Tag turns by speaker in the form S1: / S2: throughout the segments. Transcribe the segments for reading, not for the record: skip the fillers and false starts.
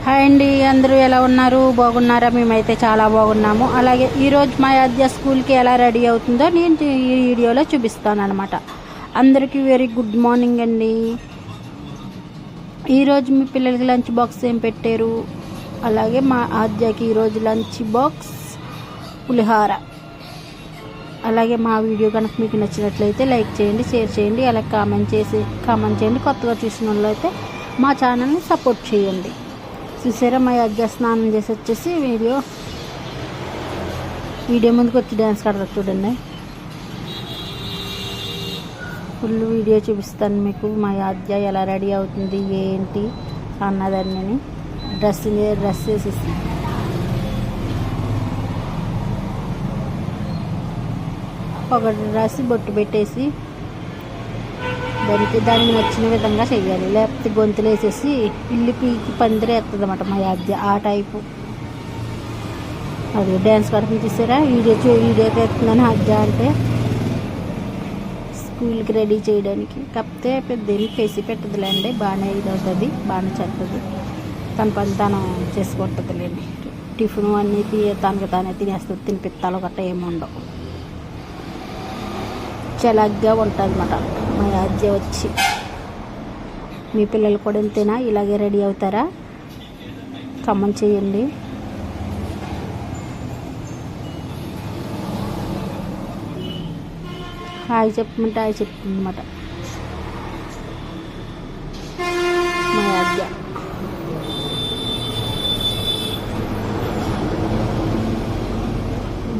S1: Hi అండి, అందరూ ఎలా ఉన్నారు? బాగున్నారా? మేమైతే చాలా బాగున్నాము. అలాగే ఈరోజు మా అద్య స్కూల్కి ఎలా రెడీ అవుతుందో నేను ఈ వీడియోలో చూపిస్తాను అనమాట. అందరికీ వెరీ గుడ్ మార్నింగ్ అండి. ఈరోజు మీ పిల్లలకి లంచ్ బాక్స్ ఏం పెట్టారు? అలాగే మా అద్యకి ఈరోజు లంచ్ బాక్స్ పులిహార. అలాగే మా వీడియో కనుక మీకు నచ్చినట్లయితే లైక్ చేయండి, షేర్ చేయండి, అలాగే కామెంట్ చేయండి. కొత్తగా చూసిన వాళ్ళు అయితే మా ఛానల్ని సపోర్ట్ చేయండి. చూసారా, మా అద్య స్నానం చేసి వచ్చేసి వీడియో ముందుకు వచ్చి డ్యాన్స్ ఆడతారు చూడండి. ఫుల్ వీడియో చూపిస్తాను మీకు. మా అద్య ఎలా రెడీ అవుతుంది ఏంటి అన్నదాన్ని డ్రెస్ వేసేసి ఒకటి రాసి బొట్టు పెట్టేసి దానికి నచ్చిన విధంగా చెయ్యాలి. లేకపోతే గొంతులు వేసేసి ఇల్లు పీకి పందిరేస్తుంది అన్నమాట మా అద్య. ఆ టైపు అది డ్యాన్స్ కడుపుని తీసారా, వీడియో తెస్తుందని అద్య అంటే స్కూల్కి రెడీ చేయడానికి. కాకపోతే పెద్ద పేసి పెట్టదులేండి, బాగానే ఇది అవుతుంది, బాగానే చేస్తుంది. తన పని తను చేసుకుంటుందిలేండి. టిఫిన్ అన్నీ తనకు తానే తినేస్తుంది. తినిపిత్తాలు గట్ట ఏమి ఉండవు, చలాగ్గా ఉంటుంది అన్నమాట మా అద్య వచ్చి. మీ పిల్లలు కూడా ఇంతేనా, ఇలాగే రెడీ అవుతారా? కామెంట్ చేయండి. హాయ్ చెప్పమంటే హాయ్ చెప్తుంది అన్నమాట మా అద్య.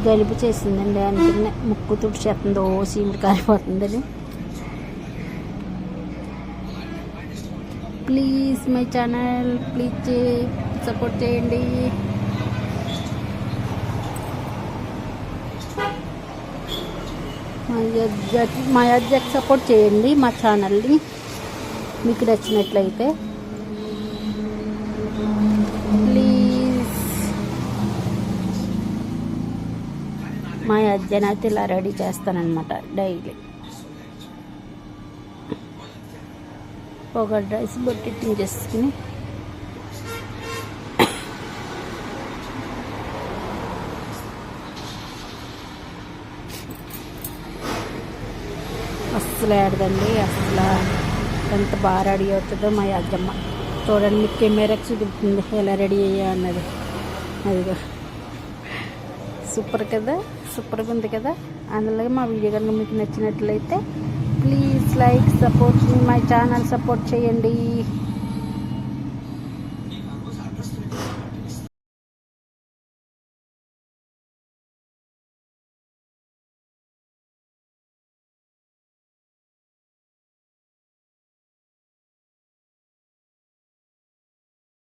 S1: జలుబు చేసిందండి, అందుకనే ముక్కు తుడిచేస్తుందో సీమిడి కాలిపోతుందని. Please my channel please support చేయండి. మా అద్యకి సపోర్ట్ చేయండి మా ఛానల్ని మీకు నచ్చినట్లయితే. ప్లీజ్ మా అద్యని అయితే ఇలా రెడీ చేస్తానన్నమాట డైలీ. ఒక డ్రెస్ బొట్టి చేసుకుని అస్సలు ఆడదండి. అసలు ఎంత బాగా రెడీ అవుతుందో మా అద్దమ్మ. చూడండి, మీకు కెమెరాకి చూపుతుంది ఎలా రెడీ అయ్యా అన్నది. అదిగో సూపర్ కదా, సూపర్గా ఉంది కదా. అందులో మా వీడియో కనుక మీకు నచ్చినట్లయితే please like support my channel support చేయండి.